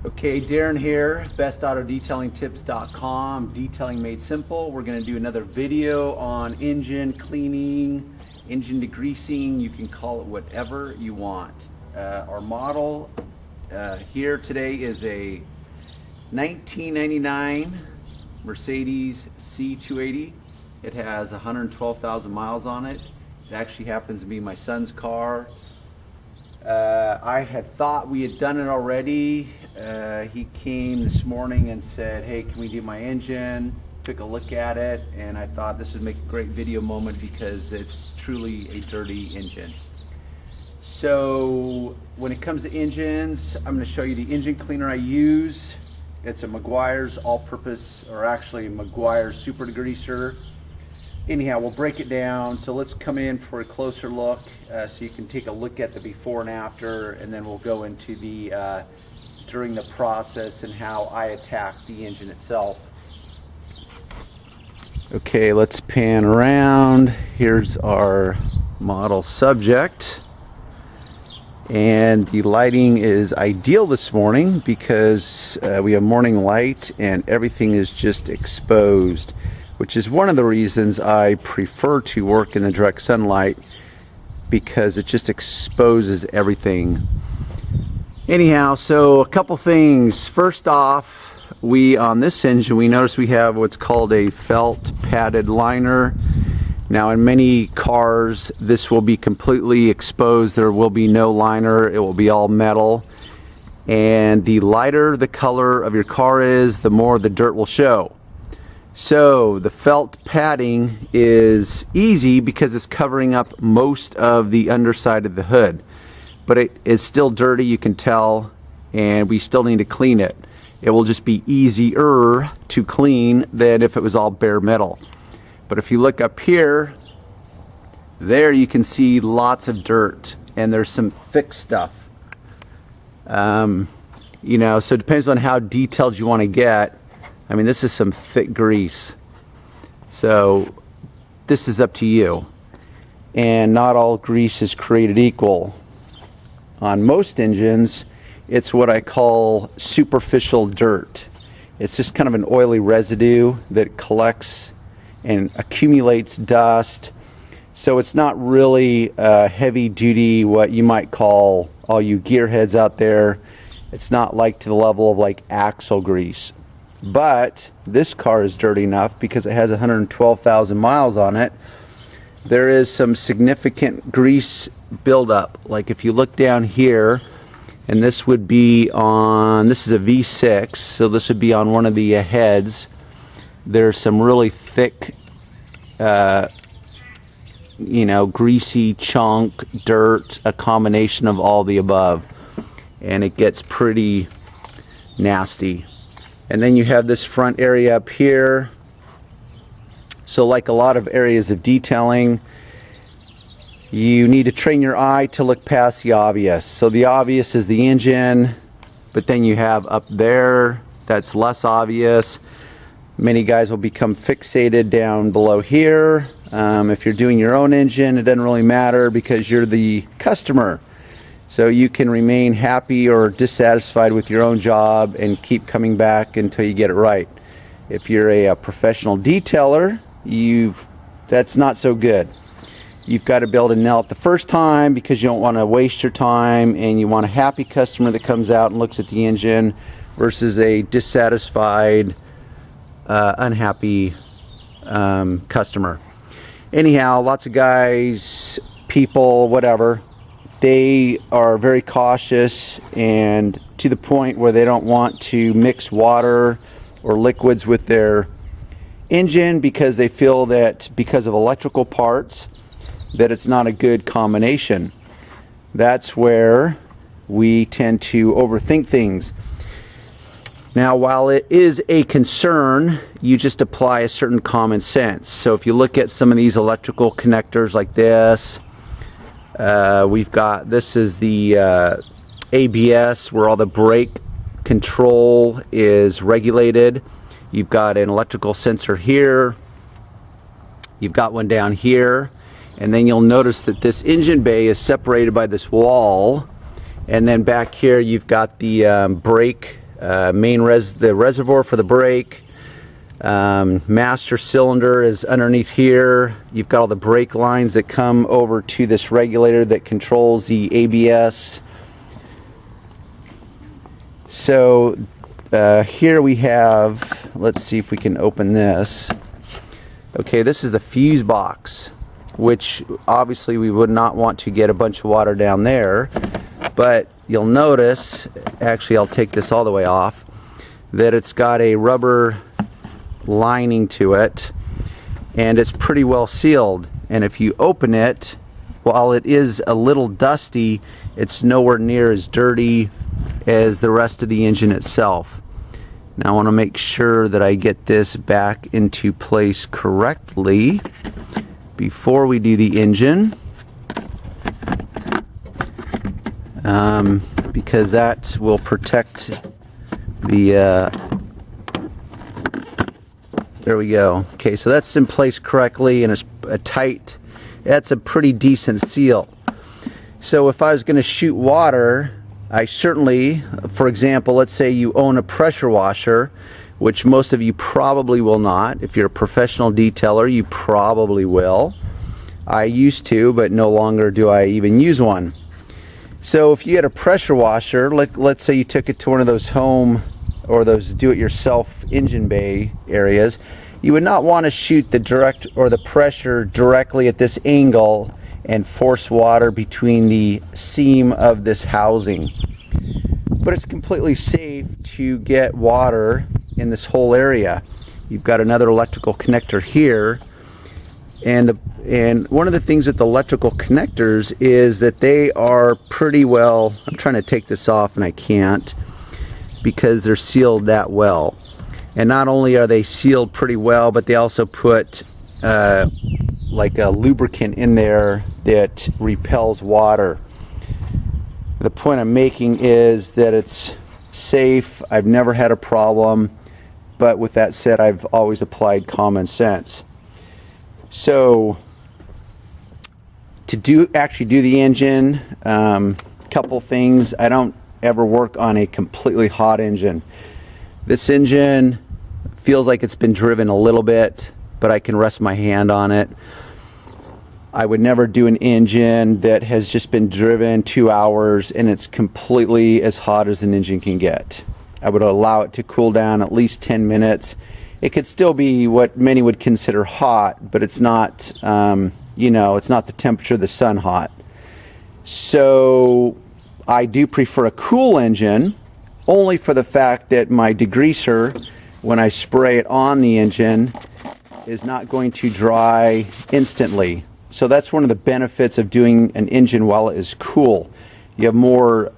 Okay, Darren here, bestautodetailingtips.com, detailing made simple. We're going to do another video on engine cleaning, engine degreasing. You can call it whatever you want. Our model here today is a 1999 Mercedes C280. It has 112,000 miles on it. It actually happens to be my son's car. I had thought we had done it already. He came this morning and said, hey, can we do my engine? Took a look at it, and I thought this would make a great video moment because it's truly a dirty engine. So when it comes to engines, I'm going to show you the engine cleaner I use. It's a Meguiar's all-purpose, or actually Meguiar's super degreaser. Anyhow, we'll break it down. So let's come in for a closer look so you can take a look at the before and after, and then we'll go into the during the process and how I attack the engine itself. Okay, let's pan around. Here's our model subject. And the lighting is ideal this morning because we have morning light and everything is just exposed, which is one of the reasons I prefer to work in the direct sunlight, because it just exposes everything. Anyhow, so a couple things. First off, on this engine, we notice we have what's called a felt padded liner. Now in many cars, this will be completely exposed. There will be no liner. It will be all metal. And the lighter the color of your car is, the more the dirt will show. So the felt padding is easy because it's covering up most of the underside of the hood. But it is still dirty, you can tell, and we still need to clean it. It will just be easier to clean than if it was all bare metal. But if you look up here, there you can see lots of dirt, and there's some thick stuff. You know, so it depends on how detailed you want to get. I mean, this is some thick grease. So this is up to you. And not all grease is created equal. On most engines, it's what I call superficial dirt. It's just kind of an oily residue that collects and accumulates dust. So it's not really heavy duty, what you might call, all you gearheads out there, it's not like to the level of like axle grease. But this car is dirty enough because it has 112,000 miles on it. There is some significant grease buildup. Like if you look down here, and this would be on, this is a V6, so this would be on one of the heads. There's some really thick, you know, greasy chunk, dirt, a combination of all the above. And it gets pretty nasty. And then you have this front area up here. So like a lot of areas of detailing, you need to train your eye to look past the obvious. So the obvious is the engine, but then you have up there, that's less obvious. Many guys will become fixated down below here. If you're doing your own engine, it doesn't really matter because you're the customer. So you can remain happy or dissatisfied with your own job and keep coming back until you get it right. If you're a professional detailer, that's not so good. You've got to be able to nail it the first time because you don't want to waste your time, and you want a happy customer that comes out and looks at the engine versus a dissatisfied, unhappy customer. Anyhow, lots of guys, people, whatever, they are very cautious, and to the point where they don't want to mix water or liquids with their engine because they feel that because of electrical parts that it's not a good combination. That's where we tend to overthink things. Now, while it is a concern, you just apply a certain common sense. So if you look at some of these electrical connectors like this, we've got, this is the ABS where all the brake control is regulated. You've got an electrical sensor here. You've got one down here. And then you'll notice that this engine bay is separated by this wall. And then back here you've got the brake the reservoir for the brake. Master cylinder is underneath here. You've got all the brake lines that come over to this regulator that controls the ABS. So here we have, let's see if we can open this. Okay, this is the fuse box, which obviously we would not want to get a bunch of water down there, but you'll notice, actually I'll take this all the way off, that it's got a rubber lining to it and it's pretty well sealed, and if you open it, while it is a little dusty, it's nowhere near as dirty as the rest of the engine itself. Now I want to make sure that I get this back into place correctly before we do the engine, because that will protect the there we go. Okay, so that's in place correctly, and it's a tight, that's a pretty decent seal. So if I was going to shoot water, I certainly, for example, let's say you own a pressure washer, which most of you probably will not. If you're a professional detailer, you probably will. I used to, but no longer do I even use one. So if you had a pressure washer, let's say you took it to one of those home or those do-it-yourself engine bay areas, you would not want to shoot the direct or the pressure directly at this angle and force water between the seam of this housing. But it's completely safe to get water in this whole area. You've got another electrical connector here, and one of the things with the electrical connectors is that they are pretty well, I'm trying to take this off and I can't because they're sealed that well. And not only are they sealed pretty well, but they also put like a lubricant in there that repels water. The point I'm making is that it's safe. I've never had a problem, but with that said, I've always applied common sense. So to actually do the engine, couple things. I don't ever work on a completely hot engine. This engine feels like it's been driven a little bit, but I can rest my hand on it. I would never do an engine that has just been driven 2 hours and it's completely as hot as an engine can get. I would allow it to cool down at least 10 minutes. It could still be what many would consider hot, but it's not, you know, it's not the temperature of the sun hot. So I do prefer a cool engine, only for the fact that my degreaser, when I spray it on the engine, is not going to dry instantly. So that's one of the benefits of doing an engine while it is cool. You have more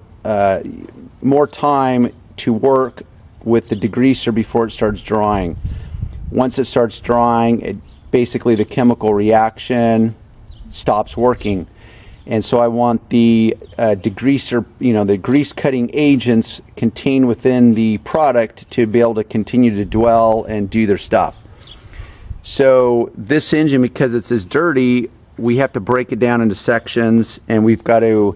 time to work with the degreaser before it starts drying. Once it starts drying, basically the chemical reaction stops working. And so I want the degreaser, you know, the grease cutting agents contained within the product to be able to continue to dwell and do their stuff. So this engine, because it's as dirty, we have to break it down into sections, and we've got to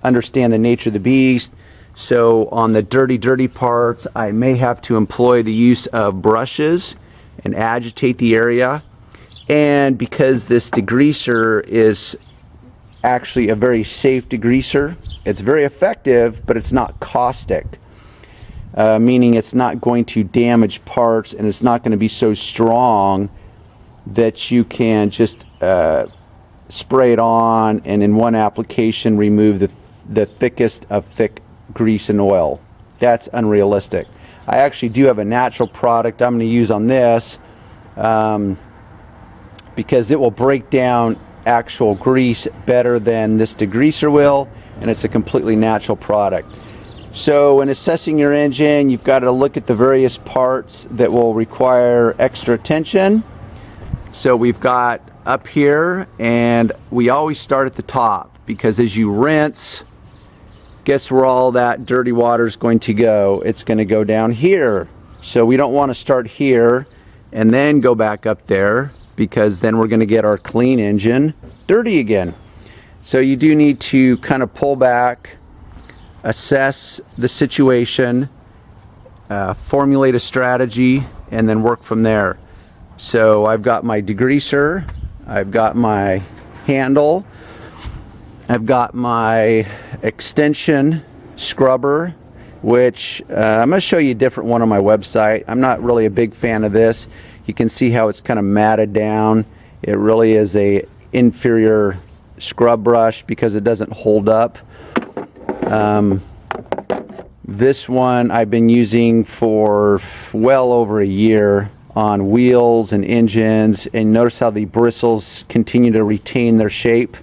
understand the nature of the beast. So on the dirty parts, I may have to employ the use of brushes and agitate the area. And because this degreaser is actually a very safe degreaser, it's very effective, but it's not caustic, meaning it's not going to damage parts, and it's not going to be so strong that you can just spray it on and in one application remove the thickest of thick grease and oil. That's unrealistic. I actually do have a natural product I'm going to use on this because it will break down actual grease better than this degreaser will, and it's a completely natural product. So when assessing your engine, you've got to look at the various parts that will require extra attention. So we've got up here, and we always start at the top, because as you rinse, guess where all that dirty water is going to go? It's going to go down here. So we don't want to start here and then go back up there, because then we're going to get our clean engine dirty again. So you do need to kind of pull back, assess the situation, formulate a strategy, and then work from there. So I've got my degreaser, I've got my handle, I've got my extension scrubber, which I'm going to show you a different one on my website. I'm not really a big fan of this. You can see how it's kind of matted down. It really is a inferior scrub brush because it doesn't hold up. This one I've been using for well over a year on wheels and engines, and notice how the bristles continue to retain their shape.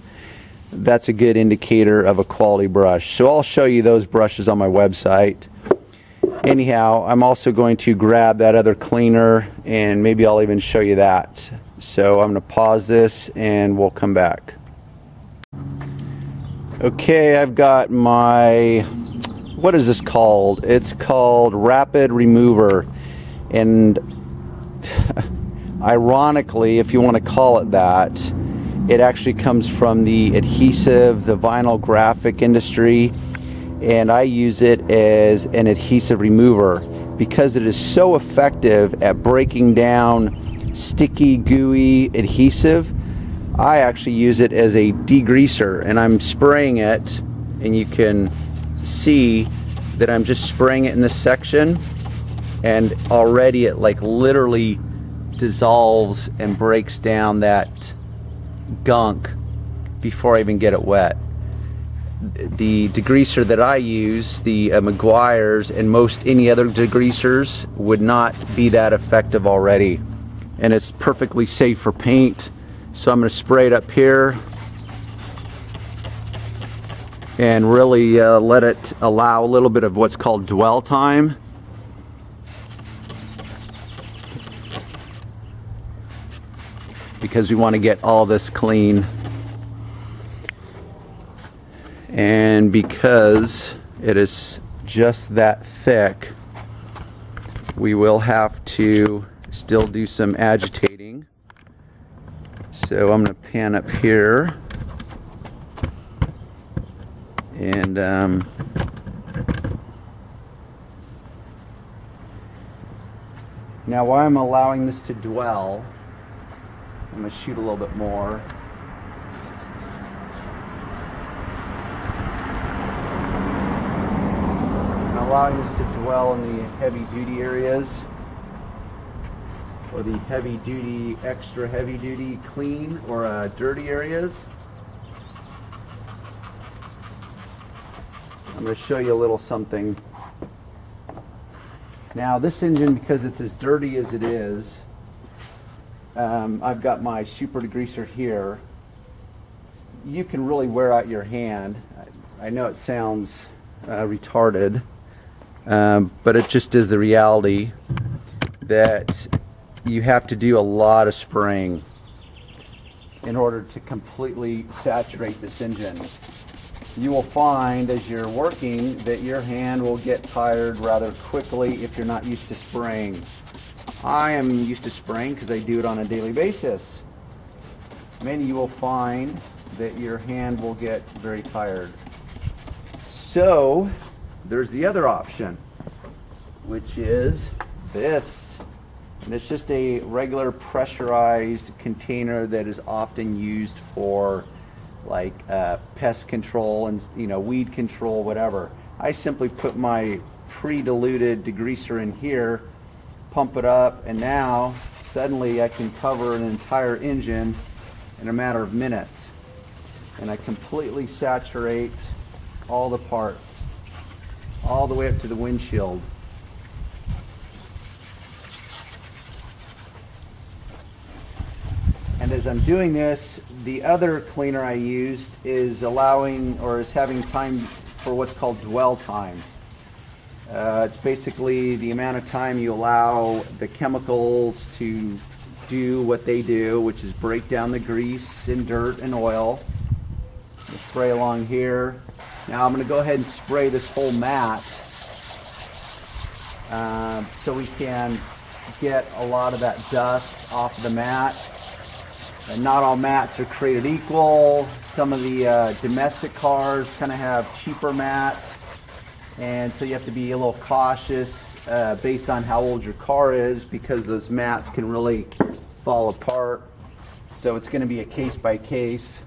That's a good indicator of a quality brush. So I'll show you those brushes on my website. Anyhow, I'm also going to grab that other cleaner, and maybe I'll even show you that. So I'm going to pause this and we'll come back. Okay, I've got my, what is this called? It's called Rapid Remover. And ironically, if you want to call it that, it actually comes from the adhesive, the vinyl graphic industry, and I use it as an adhesive remover because it is so effective at breaking down sticky, gooey adhesive. I actually use it as a degreaser, and I'm spraying it, and you can see that I'm just spraying it in this section, and already it like literally dissolves and breaks down that gunk before I even get it wet. The degreaser that I use, the Meguiar's, and most any other degreasers would not be that effective already, and it's perfectly safe for paint. So I'm going to spray it up here and really let it allow a little bit of what's called dwell time. Because we want to get all this clean. And because it is just that thick, we will have to still do some agitating. So I'm going to pan up here, and now while I'm allowing this to dwell, I'm going to shoot a little bit more. I'm allowing this to dwell in the heavy duty areas, or the heavy duty, extra heavy duty clean or dirty areas. I'm going to show you a little something. Now this engine, because it's as dirty as it is, I've got my super degreaser here. You can really wear out your hand. I know it sounds retarded, but it just is the reality that you have to do a lot of spraying in order to completely saturate this engine. You will find as you're working that your hand will get tired rather quickly if you're not used to spraying. I am used to spraying because I do it on a daily basis. Many you will find that your hand will get very tired. So there's the other option, which is this. And it's just a regular pressurized container that is often used for like pest control and weed control, whatever. I simply put my pre-diluted degreaser in here, pump it up, and now suddenly I can cover an entire engine in a matter of minutes. And I completely saturate all the parts, all the way up to the windshield. And as I'm doing this, the other cleaner I used is having time for what's called dwell time. It's basically the amount of time you allow the chemicals to do what they do, which is break down the grease and dirt and oil. We'll spray along here. Now I'm going to go ahead and spray this whole mat so we can get a lot of that dust off of the mat. And not all mats are created equal. Some of the domestic cars kind of have cheaper mats, and so you have to be a little cautious based on how old your car is, because those mats can really fall apart. So it's going to be a case by case.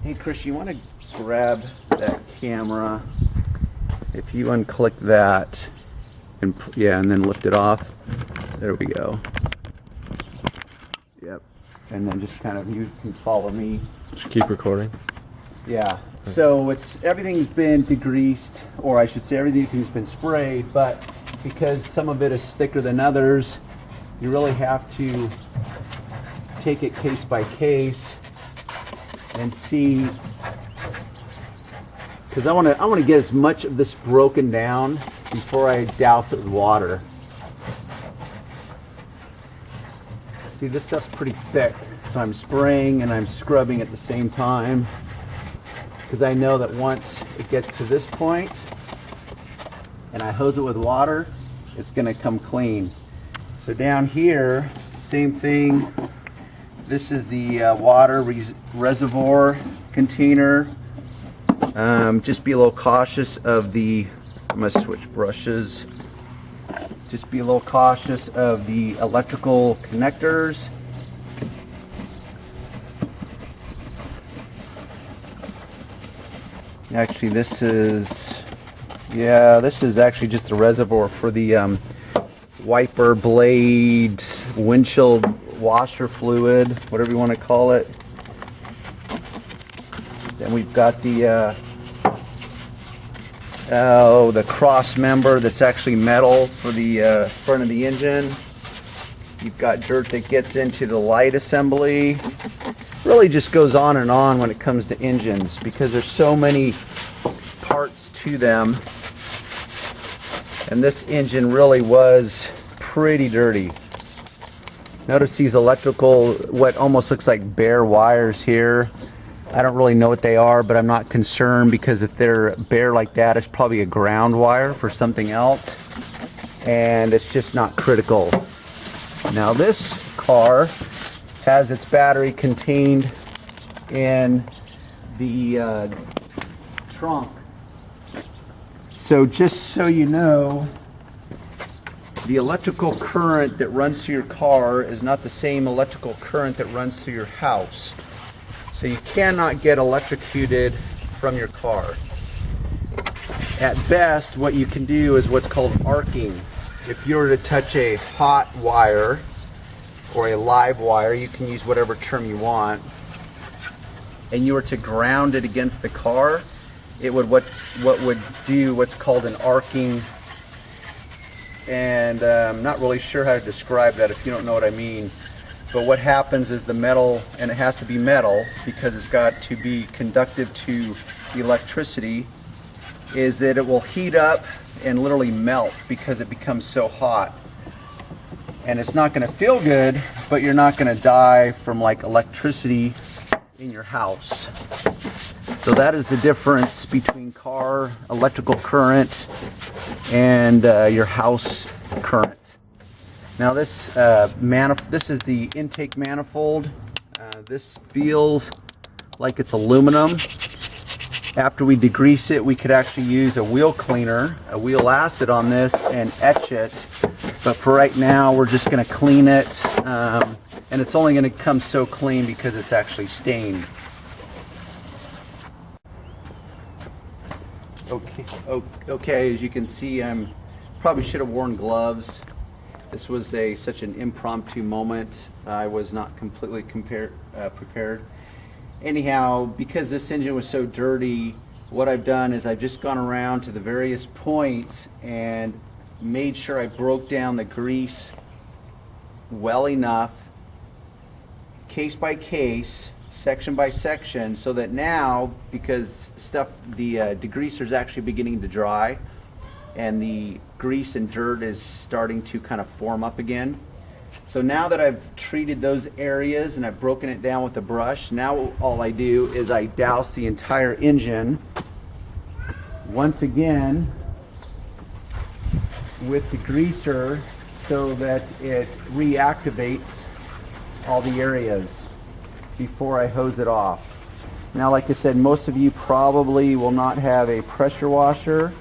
Hey Chris, you want to grab that camera? If you unclick that, and yeah, and then lift it off. There we go. Yep. And then just kind of, you can follow me. Just keep recording. Yeah. So everything's been degreased, or I should say everything's been sprayed, but because some of it is thicker than others, you really have to take it case by case and see, because I want to get as much of this broken down before I douse it with water. See, this stuff's pretty thick, so I'm spraying and I'm scrubbing at the same time, because I know that once it gets to this point and I hose it with water, it's going to come clean. So down here, same thing. This is the water reservoir container. Just be a little cautious of the, I'm going to switch brushes. Just be a little cautious of the electrical connectors. Actually, this is actually just the reservoir for the wiper blade, windshield washer fluid, whatever you want to call it. Then we've got the cross member that's actually metal for the front of the engine. You've got dirt that gets into the light assembly. Really just goes on and on when it comes to engines, because there's so many parts to them, and this engine really was pretty dirty. Notice these electrical, what almost looks like bare wires here. I don't really know what they are, but I'm not concerned, because if they're bare like that, it's probably a ground wire for something else, and it's just not critical. Now this car has its battery contained in the trunk. So just so you know, the electrical current that runs through your car is not the same electrical current that runs through your house. So you cannot get electrocuted from your car. At best, what you can do is what's called arcing. If you were to touch a hot wire or a live wire, you can use whatever term you want, and you were to ground it against the car, it would what would do what's called an arcing. And I'm not really sure how to describe that if you don't know what I mean. But what happens is the metal, and it has to be metal because it's got to be conductive to the electricity, is that it will heat up and literally melt because it becomes so hot. And it's not going to feel good, but you're not going to die from like electricity in your house. So that is the difference between car electrical current and your house current. Now this this is the intake manifold. This feels like it's aluminum. After we degrease it, we could actually use a wheel cleaner, a wheel acid on this, and etch it. But for right now, we're just going to clean it, and it's only going to come so clean because it's actually stained. Okay, as you can see, probably should have worn gloves. This was such an impromptu moment. I was not completely prepared. Anyhow, because this engine was so dirty, what I've done is I've just gone around to the various points and made sure I broke down the grease well enough, case by case, section by section, so that now, because the degreaser is actually beginning to dry and the grease and dirt is starting to kind of form up again. So now that I've treated those areas and I've broken it down with a brush, now all I do is I douse the entire engine once again with the greaser so that it reactivates all the areas before I hose it off. Now, like I said, most of you probably will not have a pressure washer,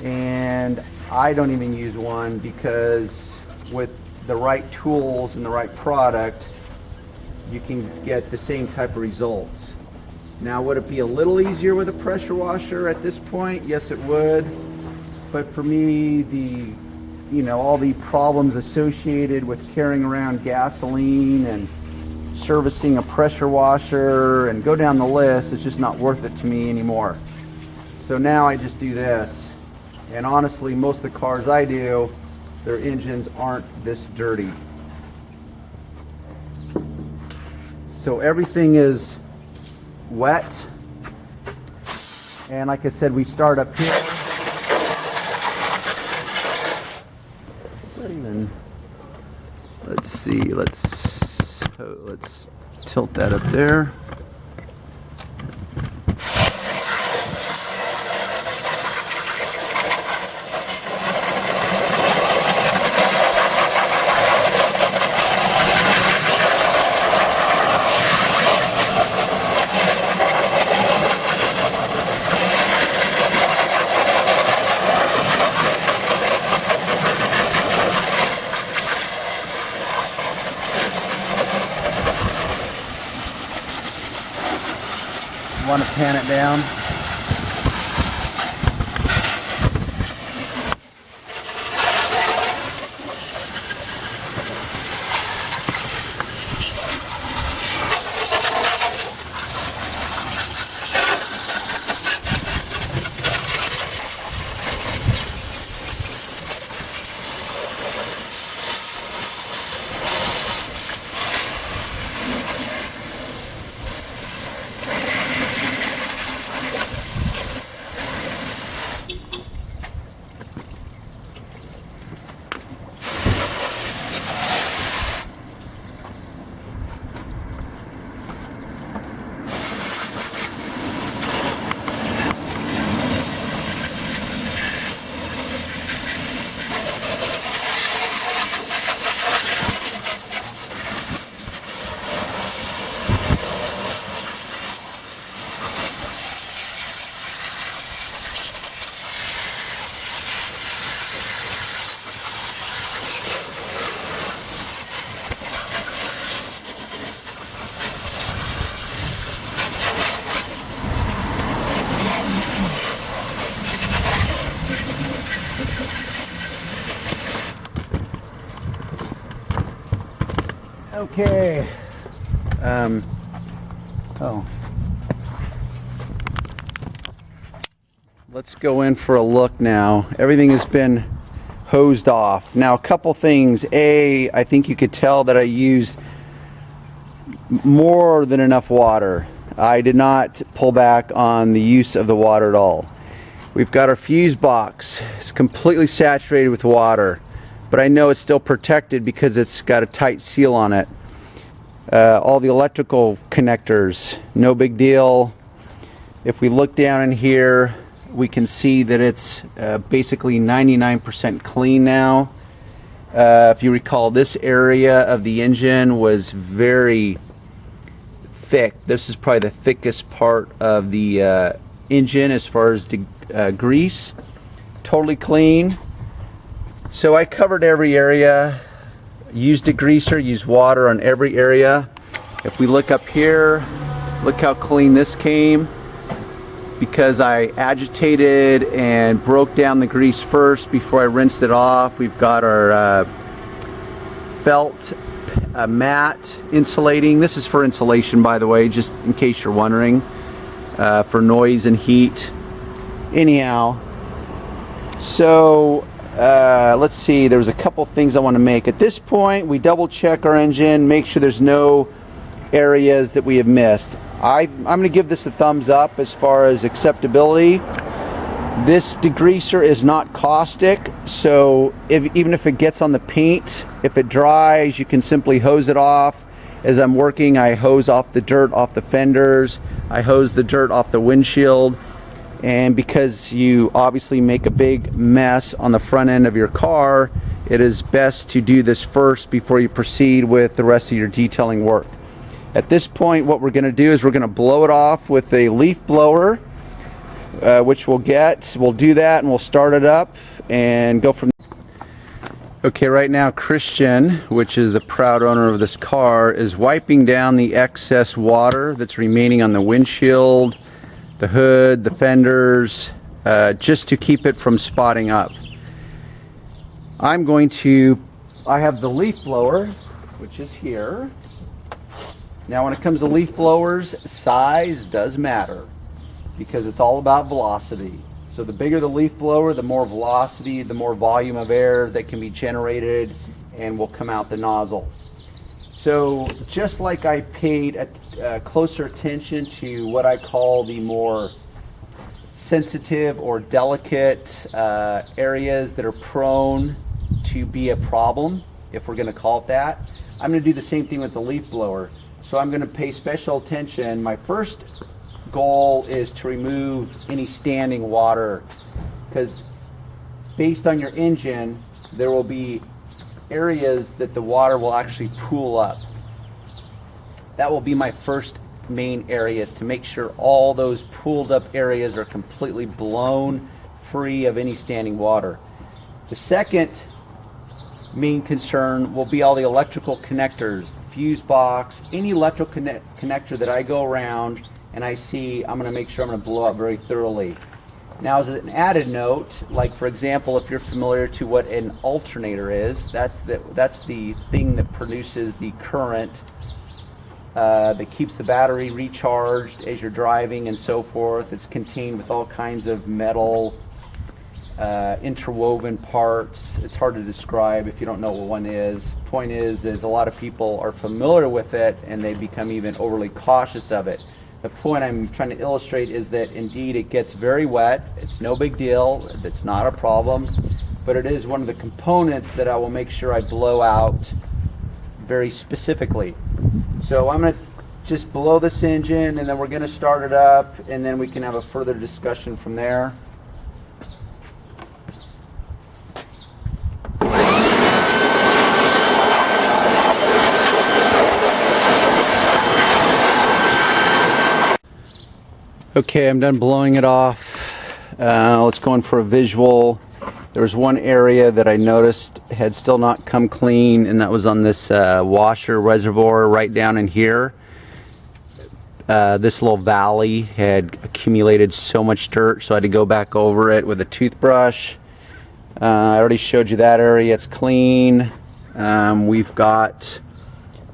and I don't even use one because with the right tools and the right product, you can get the same type of results. Now, would it be a little easier with a pressure washer at this point? Yes, it would. But for me, all the problems associated with carrying around gasoline and servicing a pressure washer and go down the list, it's just not worth it to me anymore. So now I just do this. And honestly, most of the cars I do, their engines aren't this dirty. So everything is wet. And like I said, we start up here. Is that even? Let's see. Let's tilt that up there. Want to pan it down. Okay. Let's go in for a look now. Everything has been hosed off. Now, a couple things. I think you could tell that I used more than enough water. I did not pull back on the use of the water at all. We've got our fuse box. It's completely saturated with water, but I know it's still protected because it's got a tight seal on it. All the electrical connectors, no big deal. If we look down in here, we can see that it's basically 99% clean now. If you recall, this area of the engine was very thick. This is probably the thickest part of the engine as far as the grease. Totally clean. So I covered every area, used degreaser, used water on every area. If we look up here, look how clean this came, because I agitated and broke down the grease first before I rinsed it off. We've got our felt mat insulating. This is for insulation, by the way, just in case you're wondering, for noise and heat. Anyhow, so let's see, there's a couple things I want to make. At this point, we double check our engine, make sure there's no areas that we have missed. I'm going to give this a thumbs up as far as acceptability. This degreaser is not caustic, so even if it gets on the paint, if it dries, you can simply hose it off. As I'm working, I hose off the dirt off the fenders, I hose the dirt off the windshield, and because you obviously make a big mess on the front end of your car, it is best to do this first before you proceed with the rest of your detailing work. At this point, what we're going to do is we're going to blow it off with a leaf blower. which we'll get. We'll do that and we'll start it up and go from there. Okay, right now Christian, which is the proud owner of this car, is wiping down the excess water that's remaining on the windshield, the hood, the fenders, just to keep it from spotting up. I have the leaf blower, which is here. Now when it comes to leaf blowers, size does matter because it's all about velocity. So the bigger the leaf blower, the more velocity, the more volume of air that can be generated and will come out the nozzle. So just like I paid closer attention to what I call the more sensitive or delicate areas that are prone to be a problem, if we're going to call it that, I'm going to do the same thing with the leaf blower. So I'm going to pay special attention. My first goal is to remove any standing water, because based on your engine there will be areas that the water will actually pool up. That will be my first main areas, to make sure all those pooled up areas are completely blown free of any standing water. The second main concern will be all the electrical connectors, the fuse box, any electrical connector that I go around and I see, I'm going to make sure I'm going to blow up very thoroughly. Now, as an added note, like for example, if you're familiar to what an alternator is, that's the thing that produces the current that keeps the battery recharged as you're driving and so forth. It's contained with all kinds of metal interwoven parts. It's hard to describe if you don't know what one is. Point is a lot of people are familiar with it and they become even overly cautious of it. The point I'm trying to illustrate is that indeed it gets very wet. It's no big deal. It's not a problem, but it is one of the components that I will make sure I blow out very specifically. So I'm going to just blow this engine and then we're going to start it up and then we can have a further discussion from there. Okay, I'm done blowing it off. Let's go in for a visual. There was one area that I noticed had still not come clean, and that was on this washer reservoir right down in here. This little valley had accumulated so much dirt, so I had to go back over it with a toothbrush. I already showed you that area. It's clean. We've got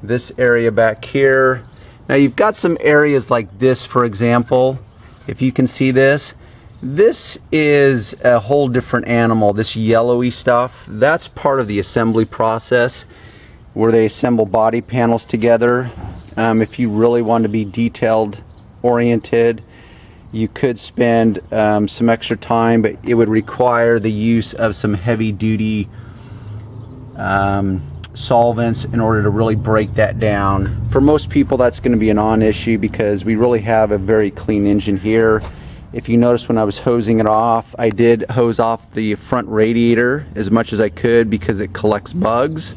this area back here. Now you've got some areas like this, for example. If you can see this, this is a whole different animal. This yellowy stuff, that's part of the assembly process where they assemble body panels together. If you really want to be detailed oriented, you could spend some extra time, but it would require the use of some heavy duty solvents in order to really break that down. For most people that's going to be a non-issue because we really have a very clean engine here. If you notice, when I was hosing it off, I did hose off the front radiator as much as I could because it collects bugs.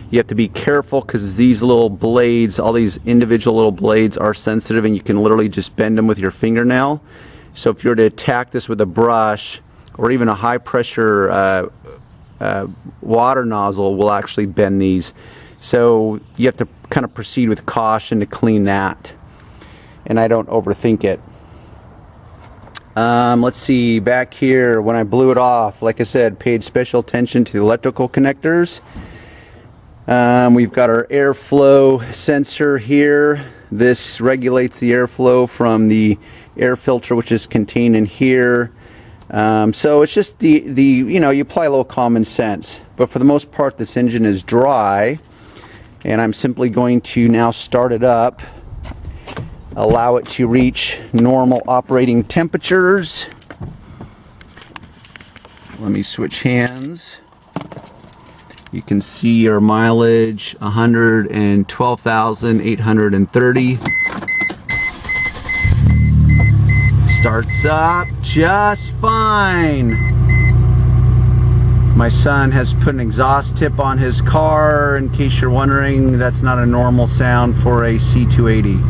You have to be careful because these little blades, all these individual little blades are sensitive and you can literally just bend them with your fingernail. So if you were to attack this with a brush or even a high pressure water nozzle will actually bend these. So you have to kind of proceed with caution to clean that. And I don't overthink it. Let's see, back here when I blew it off, like I said, paid special attention to the electrical connectors. We've got our airflow sensor here. This regulates the airflow from the air filter, which is contained in here. So it's just you know, you apply a little common sense, but for the most part this engine is dry, and I'm simply going to now start it up, allow it to reach normal operating temperatures. Let me switch hands. You can see our mileage, 112,830. Starts up just fine. My son has put an exhaust tip on his car. In case you're wondering, that's not a normal sound for a C280.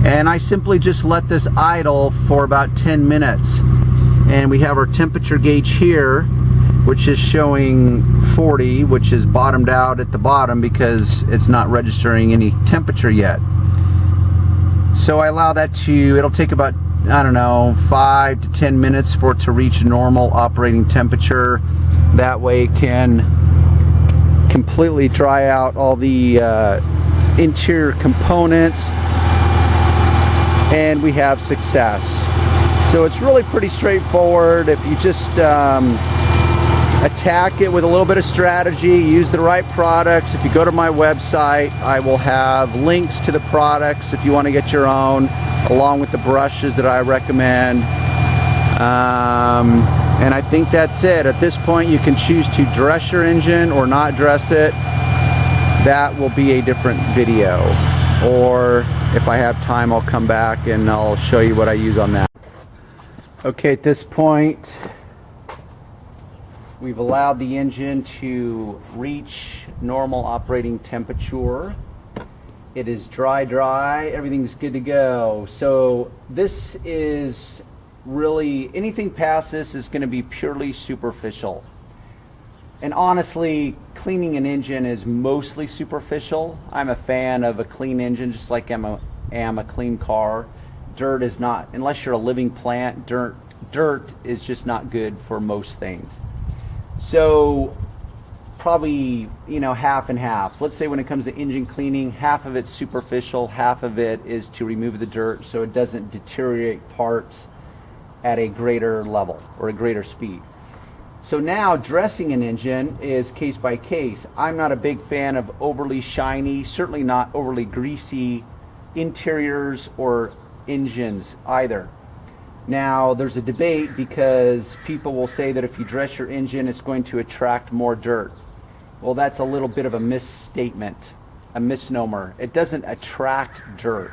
And I simply just let this idle for about 10 minutes. And we have our temperature gauge here, which is showing 40, which is bottomed out at the bottom because it's not registering any temperature yet. So I allow that to, it'll take about, I don't know, 5 to 10 minutes for it to reach normal operating temperature. That way it can completely dry out all the interior components, and we have success. So it's really pretty straightforward. If you just attack it with a little bit of strategy, use the right products. If you go to my website, I will have links to the products if you want to get your own, along with the brushes that I recommend. And I think that's it. At this point, you can choose to dress your engine or not dress it. That will be a different video. Or if I have time, I'll come back and I'll show you what I use on that. Okay, at this point, we've allowed the engine to reach normal operating temperature. It is dry, everything's good to go. So this is really, anything past this is going to be purely superficial. And honestly, cleaning an engine is mostly superficial. I'm a fan of a clean engine, just like I am a clean car. Dirt is not, unless you're a living plant, dirt is just not good for most things. So probably, you know, half and half. Let's say when it comes to engine cleaning, half of it's superficial, half of it is to remove the dirt so it doesn't deteriorate parts at a greater level or a greater speed. So now dressing an engine is case by case. I'm not a big fan of overly shiny, certainly not overly greasy interiors or engines either. Now there's a debate because people will say that if you dress your engine it's going to attract more dirt. Well, that's a little bit of a misstatement, a misnomer. It doesn't attract dirt.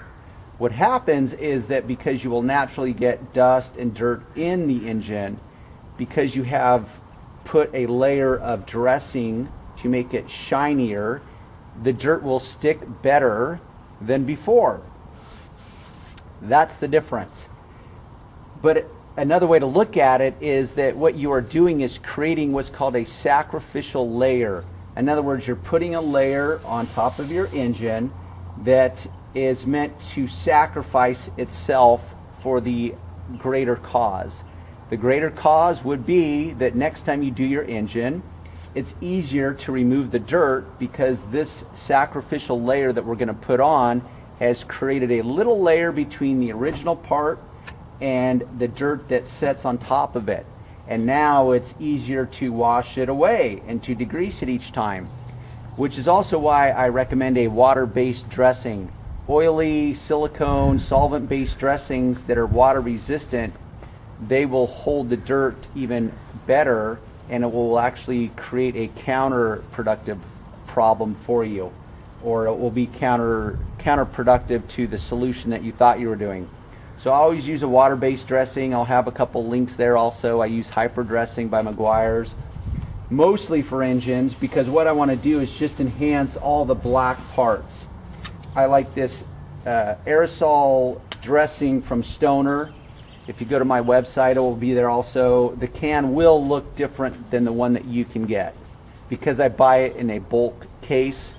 What happens is that because you will naturally get dust and dirt in the engine, because you have put a layer of dressing to make it shinier, the dirt will stick better than before. That's the difference. But another way to look at it is that what you are doing is creating what's called a sacrificial layer. In other words, you're putting a layer on top of your engine that is meant to sacrifice itself for the greater cause. The greater cause would be that next time you do your engine, it's easier to remove the dirt because this sacrificial layer that we're going to put on has created a little layer between the original part and the dirt that sits on top of it. And now it's easier to wash it away and to degrease it each time, which is also why I recommend a water-based dressing. Oily, silicone, solvent-based dressings that are water resistant, they will hold the dirt even better, and it will actually create a counterproductive problem for you, or it will be counterproductive to the solution that you thought you were doing. So I always use a water-based dressing. I'll have a couple links there also. I use Hyper Dressing by Meguiar's, mostly for engines, because what I want to do is just enhance all the black parts. I like this aerosol dressing from Stoner. If you go to my website, it will be there also. The can will look different than the one that you can get. Because I buy it in a bulk case,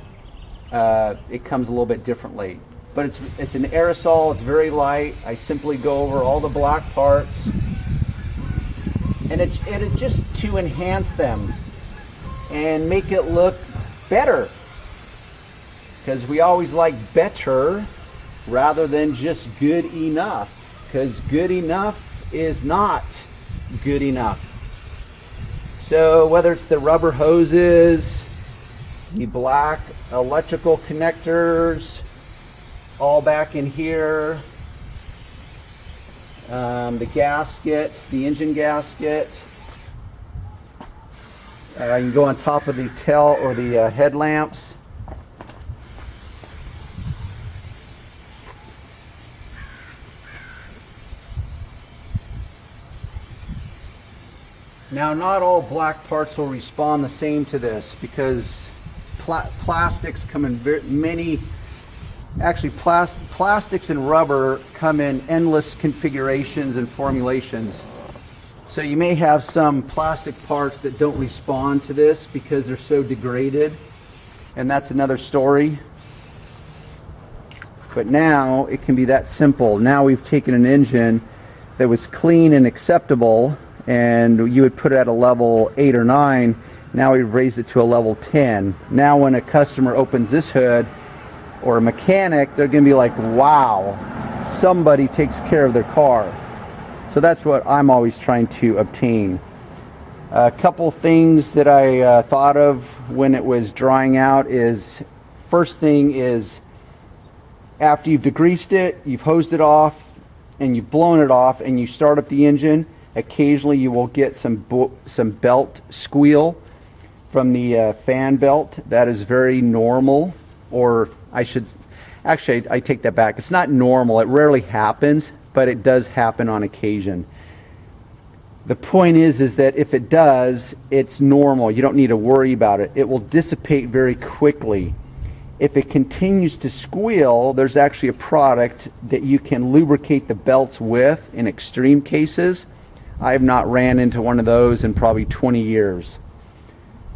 it comes a little bit differently. But it's an aerosol, it's very light. I simply go over all the black parts. And it's just to enhance them and make it look better. Because we always like better rather than just good enough. Because good enough is not good enough. So whether it's the rubber hoses, the black electrical connectors, all back in here, the gasket, the engine gasket, you can go on top of the tail or the headlamps. Now, not all black parts will respond the same to this because plastics come in many Actually, plastics and rubber come in endless configurations and formulations. So you may have some plastic parts that don't respond to this because they're so degraded, and that's another story. But now it can be that simple. Now we've taken an engine that was clean and acceptable, and you would put it at a level 8 or 9. Now we've raised it to a level 10. Now when a customer opens this hood, or a mechanic, they're going to be like, wow, somebody takes care of their car. So that's what I'm always trying to obtain. A couple things that I thought of when it was drying out is, first thing is, after you've degreased it, you've hosed it off, and you've blown it off, and you start up the engine, occasionally you will get some belt squeal from the fan belt. That is very normal, or I take that back. It's not normal. It rarely happens, but it does happen on occasion. The point is that if it does, it's normal. You don't need to worry about it. It will dissipate very quickly. If it continues to squeal, there's actually a product that you can lubricate the belts with in extreme cases. I have not ran into one of those in probably 20 years.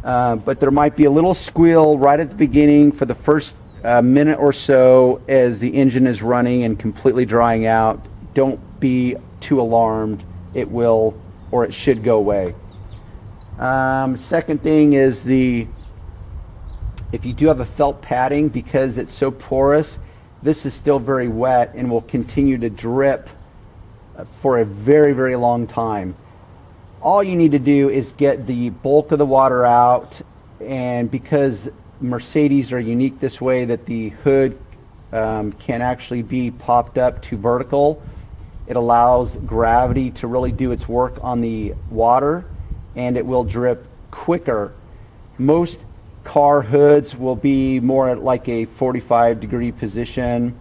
But there might be a little squeal right at the beginning for the first minute or so as the engine is running and completely drying out. Don't be too alarmed. It will, or it should go away. Second thing is if you do have a felt padding, because it's so porous, this is still very wet and will continue to drip for a very, very long time. All you need to do is get the bulk of the water out, and because Mercedes are unique this way that the hood can actually be popped up to vertical, it allows gravity to really do its work on the water, and it will drip quicker. Most car hoods will be more at like a 45-degree position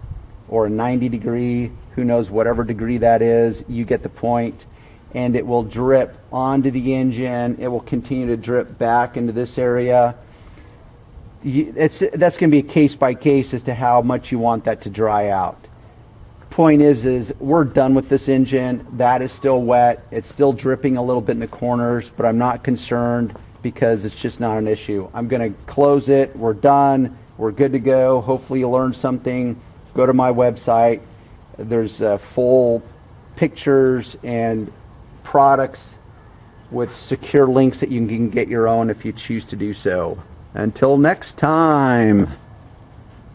or a 90-degree, who knows, whatever degree that is, you get the point. And it will drip onto the engine. It will continue to drip back into this area. That's going to be a case by case as to how much you want that to dry out. Point is we're done with this engine. That is still wet. It's still dripping a little bit in the corners, but I'm not concerned because it's just not an issue. I'm going to close it. We're done. We're good to go. Hopefully you learned something. Go to my website. There's full pictures and products with secure links that you can get your own if you choose to do so. Until next time.